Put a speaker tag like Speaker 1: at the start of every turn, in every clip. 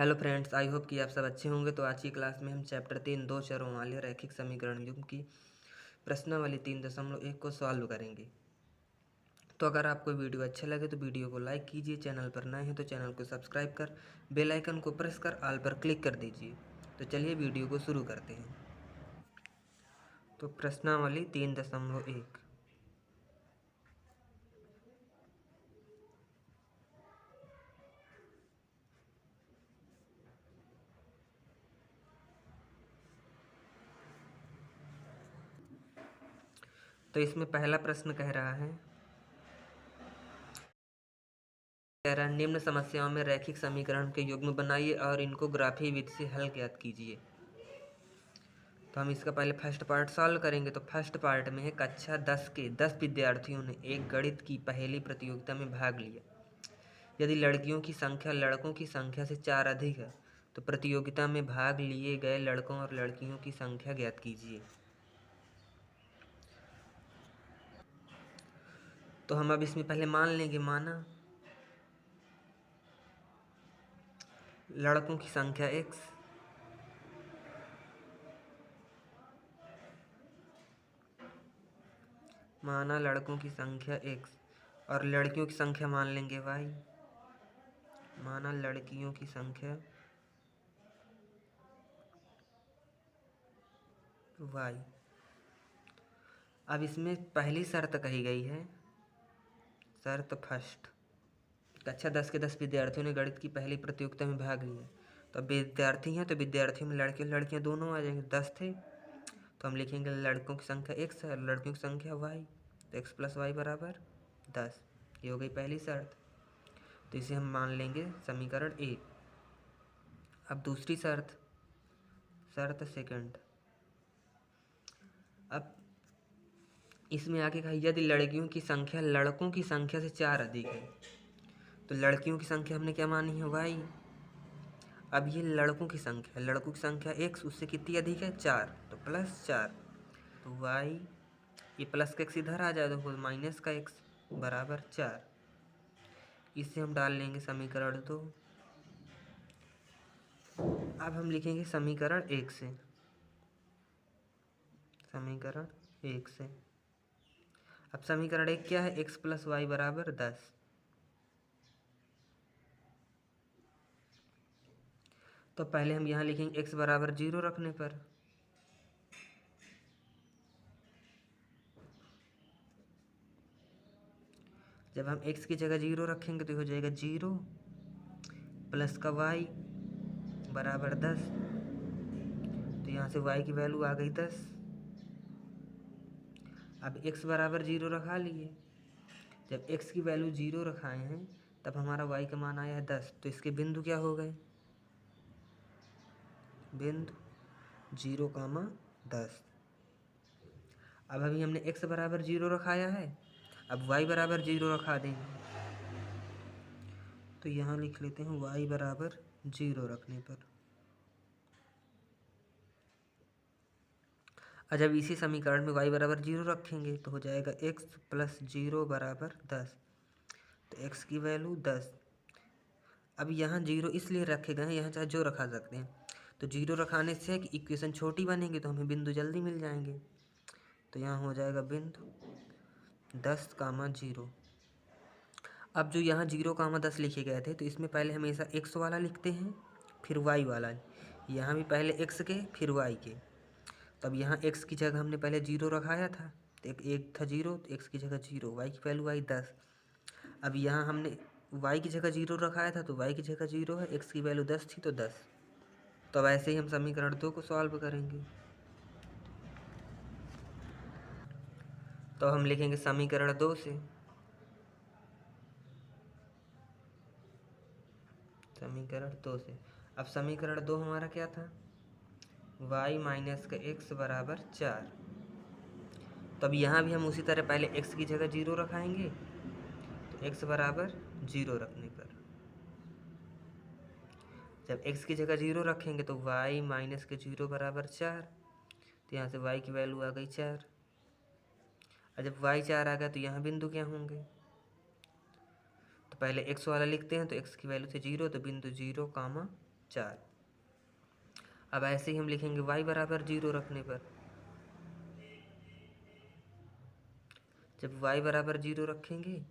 Speaker 1: Hello friends, I hope कि आप सब अच्छे होंगे। तो आज की क्लास में हम चैप्टर 3 दो चरों वाले रैखिक समीकरणों की प्रश्नावली 3.1 को सॉल्व करेंगे। तो अगर आपको वीडियो अच्छा लगे तो वीडियो को लाइक कीजिए, चैनल पर नए हैं तो चैनल को सब्सक्राइब कर बेल आइकन को प्रेस कर ऑल पर क्लिक कर दीजिए। तो चलिए वीडियो को शुरू करते हैं। तो प्रश्नावली 3.1। तो इसमें पहला प्रश्न कह रहा है निम्न समस्याओं में रैखिक समीकरण के युग्म बनाइए और इनको ग्राफीय विधि से हल ज्ञात कीजिए। तो हम इसका पहले फर्स्ट पार्ट सॉल्व करेंगे। तो फर्स्ट पार्ट में है कक्षा 10 के 10 विद्यार्थियों ने एक गणित की पहेली प्रतियोगिता में भाग लिया। यदि लड़कियों की संख्या लड़कों की संख्या से 4 अधिक है तो प्रतियोगिता में भाग लिए गए लड़कों और लड़कियों की संख्या ज्ञात कीजिए। तो हम अब इसमें पहले मान लेंगे, माना लड़कों की संख्या x, माना लड़कों की संख्या x और लड़कियों की संख्या मान लेंगे y, माना लड़कियों की संख्या y। अब इसमें पहली शर्त कही गई है, शर्त फर्स्ट, कक्षा 10 के 10 विद्यार्थियों ने गणित की पहली प्रतियोगिता में भाग लिया। तो अब विद्यार्थी हैं तो विद्यार्थियों में लड़के लड़कियां दोनों आ जाएंगे। 10 थे तो हम लिखेंगे लड़कों की संख्या x है और लड़कियों की संख्या y। तो x + y बराबर 10। ये हो गई पहली शर्त। तो इसे हम मान लेंगे समीकरण 1। अब दूसरी शर्त, शर्त सेकंड। अब इसमें आगे कहा यदि लड़कियों की संख्या लड़कों की संख्या से 4 अधिक है। तो लड़कियों की संख्या हमने क्या मानी है, y। अब ये लड़कों की संख्या x, उससे कितनी अधिक है, 4, तो +4। तो y, ये प्लस का x इधर आ जाए तो माइनस का x बराबर 4। इसे हम डाल लेंगे समीकरण 2। अब हम लिखेंगे समीकरण 1 से, समीकरण 1 से। अब समीकरण 1 क्या है, x + y बराबर 10। तो पहले हम यहाँ लिखेंगे x बराबर 0 रखने पर, जब हम x की जगह 0 रखेंगे तो हो जाएगा 0 प्लस का y बराबर 10। तो यहाँ से y की वैल्यू आ गई 10। अब x बराबर 0 रखा लिए। जब x की वैल्यू 0 रखाए हैं तब हमारा y का मान आया है 10। तो इसके बिंदु क्या हो गए, बिंदु 0, 10। अब अभी हमने x बराबर 0 रखाया है, अब y बराबर 0 रखा देंगे। तो यहाँ लिख लेते हैं y बराबर 0 रखने पर। और जब इसी समीकरण में y बराबर 0 रखेंगे तो हो जाएगा x + 0 बराबर 10। तो x की वैल्यू 10। अब यहाँ 0 इसलिए रखे गए हैं, यहाँ चाहे जो रखा सकते हैं। तो 0 रखाने से कि इक्वेशन छोटी बनेगी तो हमें बिंदु जल्दी मिल जाएंगे। तो यहाँ हो जाएगा बिंदु 10, 0। अब जो यहाँ 0, 10 लिखे गए थे तो इसमें पहले हमेशा x वाला लिखते हैं फिर y वाला। यहाँ भी पहले x के फिर y के। तब यहाँ x की जगह हमने पहले 0 रखाया था, तो एक था 0, तो x की जगह 0, y की वैल्यू आई 10। अब यहाँ हमने y की जगह 0 रखाया था तो y की जगह 0 है, x की वैल्यू 10 थी तो 10। तो अब ऐसे ही हम समीकरण 2 को सॉल्व करेंगे। तो हम लिखेंगे समीकरण 2 से, समीकरण 2 से। अब समीकरण 2 हमारा क्या था, y - x बराबर 4। तो अब यहाँ भी हम उसी तरह पहले x की जगह 0 रखाएंगे। तो x बराबर 0 रखने पर, जब x की जगह 0 रखेंगे तो y - 0 बराबर 4। तो यहाँ से y की वैल्यू आ गई 4। और जब y 4 आ गया तो यहाँ बिंदु क्या होंगे, तो पहले x वाला लिखते हैं। तो x की वैल्यू थी 0, तो बिंदु 0, 4। अब ऐसे ही हम लिखेंगे y बराबर 0 रखने पर, जब y बराबर 0 रखेंगे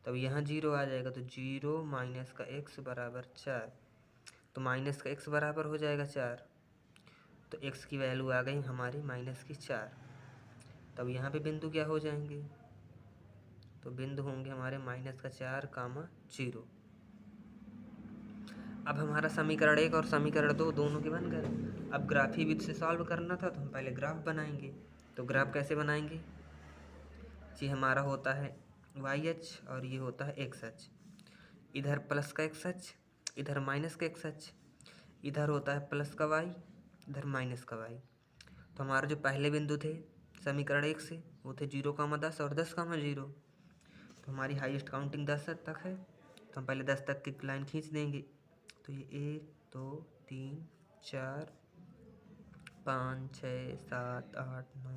Speaker 1: तब यहाँ 0 आ जाएगा, तो 0 माइनस का x बराबर 4, तो माइनस का x बराबर हो जाएगा 4, तो x की वैल्यू आ गई हमारी माइनस की 4। तब यहाँ पे बिंदु क्या हो जाएंगे, तो बिंदु होंगे हमारे माइनस का 4 कामा 0। अब हमारा समीकरण 1 और समीकरण 2 दोनों के बन गए। अब ग्राफी विधि से सॉल्व करना था तो हम पहले ग्राफ बनाएंगे। तो ग्राफ कैसे बनाएंगे, ये हमारा होता है वाई अक्ष और ये होता है एक्स अक्ष, इधर प्लस का एक्स अक्ष, इधर माइनस का एक्स अक्ष, इधर होता है प्लस का वाई, इधर माइनस का वाई। तो हमारे जो पहले बिंदु थे समीकरण 1 से वो थे 0,10 और 10,0। तो हमारी हाईएस्ट काउंटिंग 10 तक है, तो हम पहले 10 तक की लाइन खींच देंगे। तो ये 1 2 3 4 5 6 7 8 9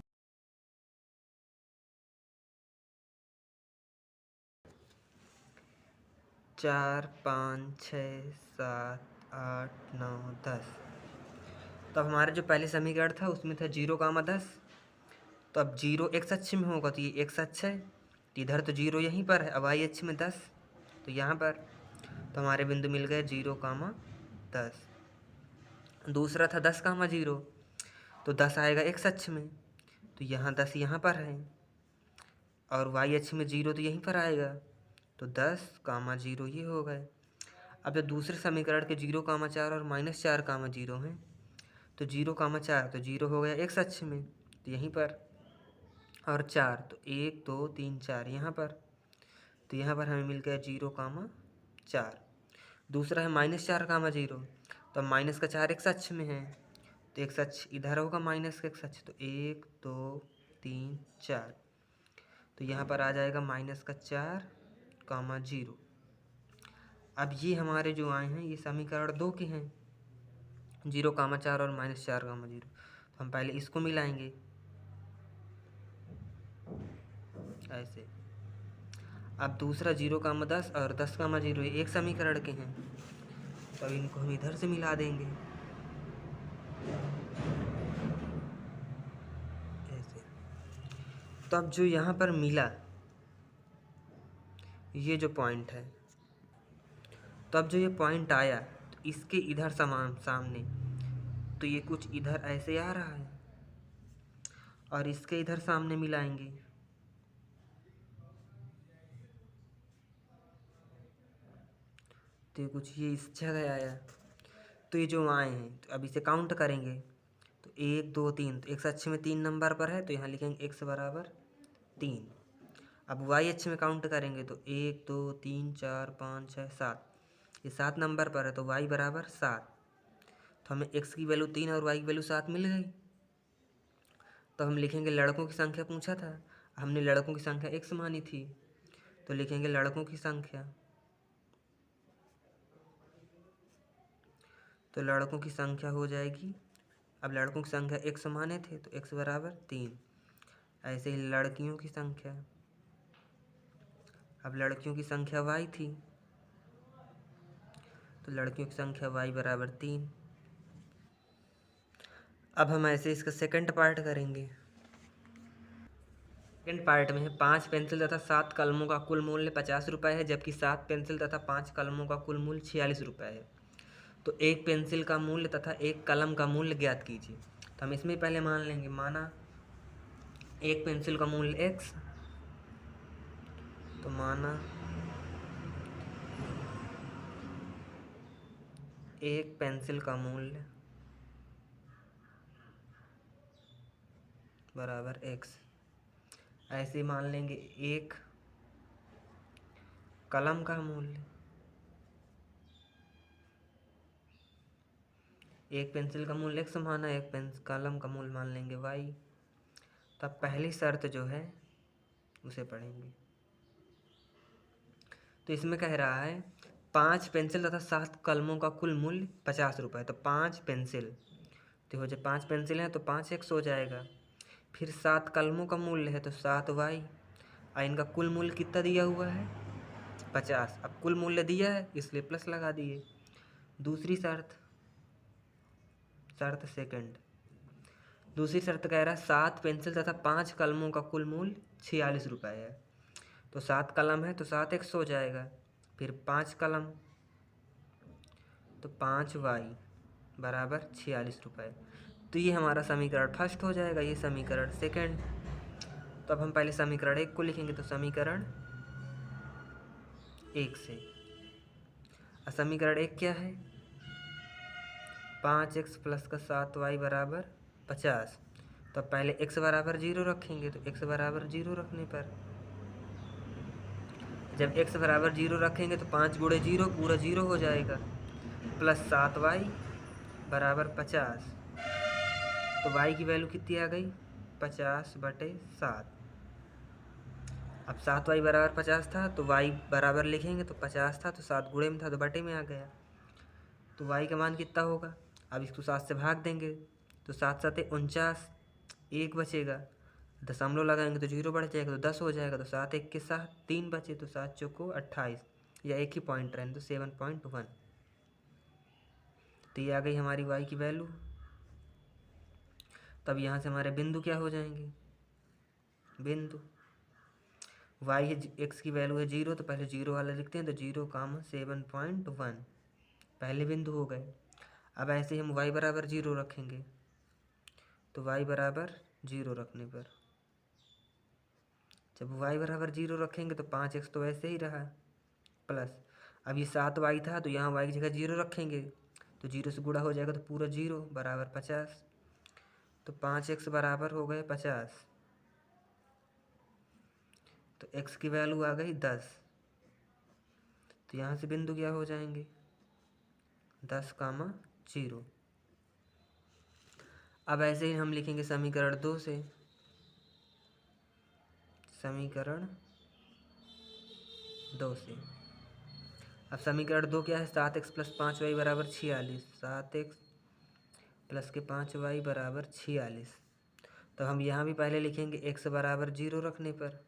Speaker 1: 4 5 6 7 8 9 10। तो हमारा जो पहले समीकरण था उसमें था 0,10। तो अब 0 एक्स अक्ष में होगा तो ये एक्स अक्ष है, तो इधर तो 0 यहीं पर है। अब वाई अक्ष में 10 तो यहाँ पर, तो हमारे बिंदु मिल गए 0,10। दूसरा था 10,0, तो 10 आएगा एक्स अक्ष में, तो यहाँ 10 यहाँ पर है, और वाई अक्ष में 0 तो यहीं पर आएगा, तो 10,0 ये हो गए। अब जब दूसरे समीकरण के 0,4 और -4,0 हैं, तो 0,4 तो 0 हो गया एक्स अक्ष में, तो यहीं पर, और 4 तो 1 2 3 4 यहाँ पर, तो यहाँ पर हमें मिल गया 0,4। दूसरा है -4,0, तो माइनस का 4 एक्स अक्ष में है, तो एक्स अक्ष इधर होगा माइनस का एक्स अक्ष, तो 1 2 3 4, तो यहाँ पर आ जाएगा -4,0। अब ये हमारे जो आए हैं ये समीकरण 2 के हैं, 0,4 और -4,0। तो हम पहले इसको मिलाएंगे ऐसे। अब दूसरा 0,10 और 10,0 एक समीकरण के हैं, तो अब इनको हम इधर से मिला देंगे ऐसे। तो अब जो यहाँ पर मिला ये जो पॉइंट है, तो अब जो ये पॉइंट आया तो इसके इधर सामने, तो ये कुछ इधर ऐसे आ रहा है, और इसके इधर सामने मिलाएंगे, तो ये कुछ ये इस जगह आया। तो ये जो आए हैं तो अब इसे काउंट करेंगे, तो 1 2 3, तो एक्स अक्ष में 3 नंबर पर है, तो यहाँ लिखेंगे x बराबर 3। अब y अक्ष में काउंट करेंगे, तो 1 2 3 4 5 6 7, ये 7 नंबर पर है, तो y बराबर 7। तो हमें x की वैल्यू 3 और y की वैल्यू 7 मिल गई। तो हम लिखेंगे लड़कों की संख्या पूछा था, हमने लड़कों की संख्या x मानी थी, तो लिखेंगे लड़कों की संख्या, तो लड़कों की संख्या हो जाएगी, अब लड़कों की संख्या x माने थे तो x बराबर 3। ऐसे ही लड़कियों की संख्या, अब लड़कियों की संख्या y थी, तो लड़कियों की संख्या y बराबर 3। अब हम ऐसे इसका सेकंड पार्ट करेंगे। सेकंड पार्ट में है 5 पेंसिल तथा 7 कलमों का कुल मूल्य 50 रुपये है, जबकि 7 पेंसिल तथा 5 कलमों का कुल मूल्य 46 रुपये है। तो एक पेंसिल का मूल्य तथा एक कलम का मूल्य ज्ञात कीजिए। तो हम इसमें पहले मान लेंगे, माना एक पेंसिल का मूल्य x, तो माना एक पेंसिल का मूल्य बराबर x। ऐसे मान लेंगे एक कलम का मूल्य, एक पेंसिल का मूल्य x माना, एक कलम का मूल्य मान लेंगे y। तब पहली शर्त जो है उसे पढ़ेंगे। तो इसमें कह रहा है 5 पेंसिल तथा 7 कलमों का कुल मूल्य 50 रुपये। तो 5 पेंसिल तो हो जाए, 5 पेंसिल हैं तो 5x हो जाएगा, फिर 7 कलमों का मूल्य है तो 7y, और इनका कुल मूल्य कितना दिया हुआ है 50। अब कुल मूल्य दिया है इसलिए प्लस लगा दिए, दूसरी शर्त सेकंड, दूसरी शर्त कह रहा है 7 पेंसिल तथा 5 कलमों का कुल मूल्य 46 रुपये है। तो 7 कलम है तो 7x हो जाएगा, फिर 5 कलम तो 5y बराबर 46 रुपये। तो ये हमारा समीकरण फर्स्ट हो जाएगा, ये समीकरण सेकंड। तो अब हम पहले समीकरण 1 को लिखेंगे, तो समीकरण 1 से समीकरण 1 क्या है, 5x प्लस का 7y बराबर 50। तो अब पहले x बराबर 0 रखेंगे, तो x बराबर 0 रखने पर जब x बराबर 0 रखेंगे तो 5 गुणे 0 पूरा 0 हो जाएगा, प्लस 7y बराबर 50। तो y की वैल्यू कितनी आ गई, 50/7। अब 7y बराबर 50 था तो y बराबर लिखेंगे, तो 50 था तो 7 गुणे में था तो बटे में आ गया। तो y का मान कितना होगा, अब इसको 7 से भाग देंगे तो 7 7 49, 1 बचेगा, दशमलव लगाएंगे तो 0 बढ़ जाएगा तो 10 हो जाएगा। तो 7 1 के साथ 3 बचे, तो 7 चौको 28, या एक ही पॉइंट रहें तो 7.1। तो ये आ गई हमारी y की वैल्यू। तब यहाँ से हमारे बिंदु क्या हो जाएंगे, बिंदु y है x की वैल्यू है 0, तो पहले 0 वाला लिखते हैं, तो 0, 7.1 पहले बिंदु हो गए। अब ऐसे ही हम y बराबर 0 रखेंगे, तो y बराबर 0 रखने पर जब y बराबर 0 रखेंगे तो 5x तो वैसे ही रहा, प्लस अब ये 7y था तो यहाँ y की जगह 0 रखेंगे, तो 0 से गुणा हो जाएगा तो पूरा 0 बराबर 50। तो 5x बराबर हो गए 50, तो x की वैल्यू आ गई 10। तो यहाँ से बिंदु क्या हो जाएंगे, 10, 0। अब ऐसे ही हम लिखेंगे समीकरण 2 से, समीकरण 2 से। अब समीकरण 2 क्या है, 7x प्लस 5y बराबर 46, 7x प्लस के 5y बराबर 46। तो हम यहाँ भी पहले लिखेंगे x बराबर 0 रखने पर,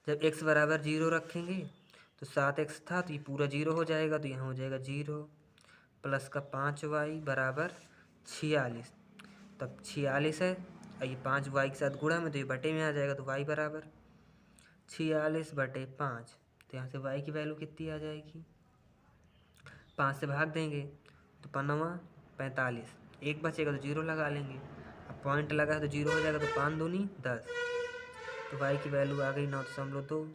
Speaker 1: जब x बराबर 0 रखेंगे तो 7x था तो ये पूरा 0 हो जाएगा, तो यहाँ हो जाएगा 0 प्लस का 5y बराबर 46। तब 46 है और ये 5y के साथ गुणा में तो ये बटे में आ जाएगा, तो y बराबर 46/5। तो यहाँ से y की वैल्यू कितनी आ जाएगी, 5 से भाग देंगे तो 5 45, 1 बचेगा तो 0 लगा लेंगे, अब पॉइंट लगा है तो 0 हो जाएगा, तो 5 दूनी 10। तो y की वैल्यू आ गई 9.2।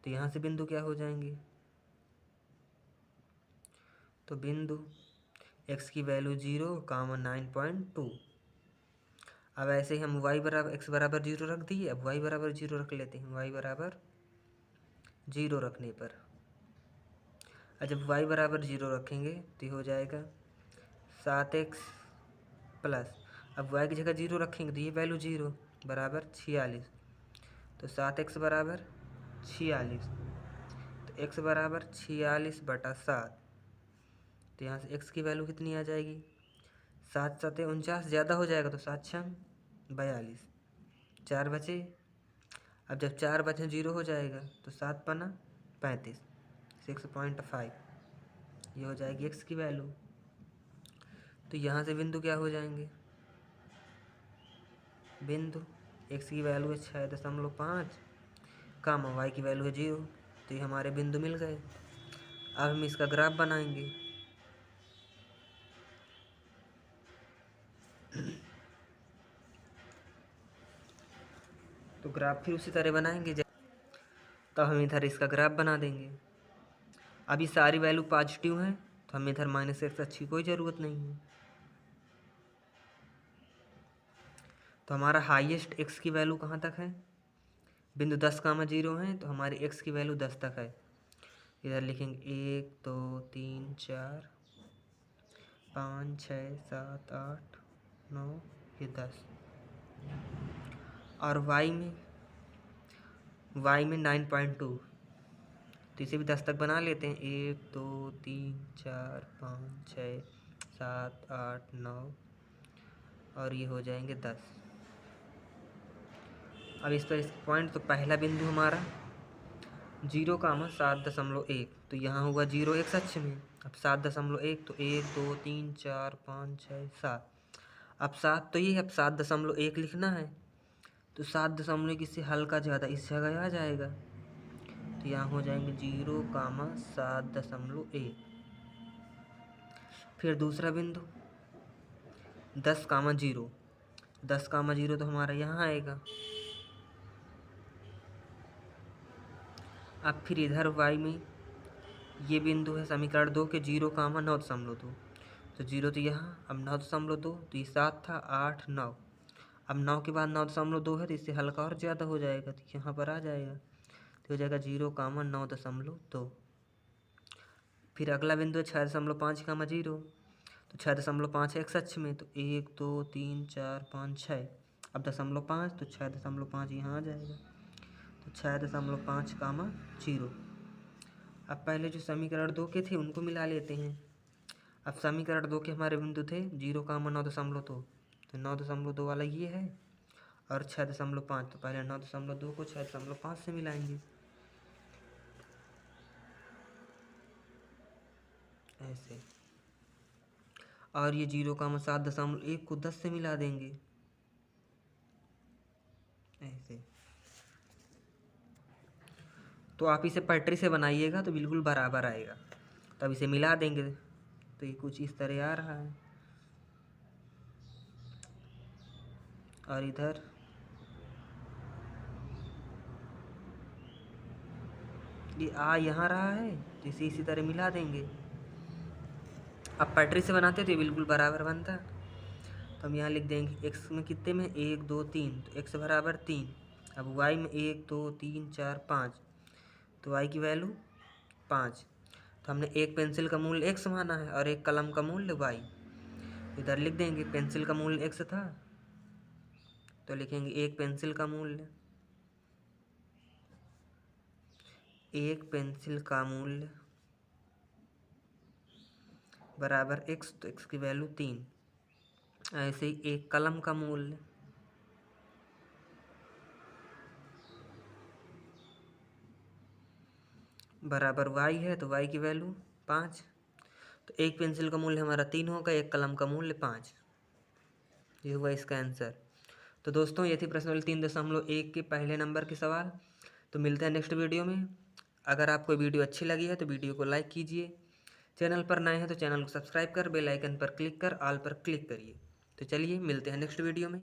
Speaker 1: तो यहाँ से बिंदु क्या हो जाएंगे, तो बिंदु x की वैल्यू 0, 9.2। अब ऐसे ही हम y बराबर x बराबर 0 रख दिए, अब y बराबर 0 रख लेते हैं, y बराबर 0 रखने पर जब y बराबर 0 रखेंगे तो ये हो जाएगा 7x प्लस, अब y की जगह 0 रखेंगे तो ये वैल्यू 0 बराबर 46, तो 7x बराबर 46, तो x बराबर 46/7। तो यहाँ से x की वैल्यू कितनी आ जाएगी, 7 7 49, ज़्यादा हो जाएगा तो 7 6 42, 4 बचे। अब जब 4 बचे 0 हो जाएगा, तो 7 पना 35, 6.5 ये हो जाएगी x की वैल्यू। तो यहाँ से बिंदु क्या हो जाएंगे, बिंदु x की वैल्यू है 6.5, y की वैल्यू है 0, तो ये हमारे बिंदु मिल गए। अब हम इसका ग्राफ बनाएंगे। तो ग्राफ फिर उसी तरह बनाएंगे, तो हम इधर इसका ग्राफ बना देंगे। अभी सारी वैल्यू पॉजिटिव हैं तो हमें इधर -x अच्छी कोई ज़रूरत नहीं है। तो हमारा हाईएस्ट x की वैल्यू कहाँ तक है, बिंदु 10, 0 है, तो हमारी x की वैल्यू 10 तक है। इधर लिखेंगे 1 2 3 4 5 6 7 8 9 ये 10। और y में 9.2, तो इसे भी 10 तक बना लेते हैं, 1 2 3 4 5 6 7 8 9 और ये हो जाएंगे 10। अब इस पर पॉइंट, तो पहला बिंदु हमारा 0, 7.1, तो यहाँ हुआ 0 एक्स अक्ष में। अब 7.1 तो 1 2 3 4 5 6 7। अब 7 तो ये है, अब 7.1 लिखना है तो 7.1 इससे हल्का ज़्यादा इस जगह आ जाएगा। तो यहाँ हो जाएंगे 0,7.1। फिर दूसरा बिंदु 10,0। 10,0 तो हमारा यहाँ आएगा। अब फिर इधर y में ये बिंदु है समीकरण 2 के 0,9.2। तो 0 तो यहाँ, अब 9.2 तो ये 7 था, 8 9। अब 9 के बाद 9.2 है तो इससे हल्का और ज़्यादा हो जाएगा तो यहाँ पर आ जाएगा। तो हो जाएगा 0,9.2। फिर अगला बिंदु है 6.5,0। तो 6.5 एक्स अक्ष में तो 1 2 3 4 5 6। अब 0.5 तो 6.5 यहाँ आ जाएगा। तो 6.5, 0। अब पहले जो समीकरण 2 के थे उनको मिला लेते हैं। अब समीकरण 2 के हमारे बिंदु थे 0,9.2। तो 9.2 वाला ये है और 6.5। तो पहले 9.2 को 6.5 से मिलाएंगे ऐसे। और ये 0,7.1 को 10 से मिला देंगे ऐसे। तो आप इसे पटरी से बनाइएगा तो बिल्कुल बराबर आएगा। तब इसे मिला देंगे तो ये कुछ इस तरह आ रहा है। और इधर ये यहाँ रहा है तो इसी तरह मिला देंगे। अब पटरी से बनाते तो ये बिल्कुल बराबर बनता। तो हम यहाँ लिख देंगे एक्स में कितने में 1 2 3 तो एक्स बराबर 3। अब वाई में 1 2 3 4 5 तो वाई की वैल्यू 5। तो हमने एक पेंसिल का मूल्य एक्स माना है और एक कलम का मूल्य वाई। इधर लिख देंगे पेंसिल का मूल्य एक्स था तो लिखेंगे एक पेंसिल का मूल्य बराबर एक्स, तो एक्स की वैल्यू 3। ऐसे ही एक कलम का मूल्य बराबर वाई है तो वाई की वैल्यू 5। तो एक पेंसिल का मूल्य हमारा 3 होगा, एक कलम का मूल्य 5। ये हुआ इसका आंसर। तो दोस्तों ये थी प्रश्न 3.1 के पहले नंबर के सवाल। तो मिलते हैं नेक्स्ट वीडियो में। अगर आपको वीडियो अच्छी लगी है तो वीडियो को लाइक कीजिए। चैनल पर नए हैं तो चैनल को सब्सक्राइब कर बेल आइकन पर क्लिक कर ऑल पर क्लिक करिए। तो चलिए मिलते हैं नेक्स्ट वीडियो में।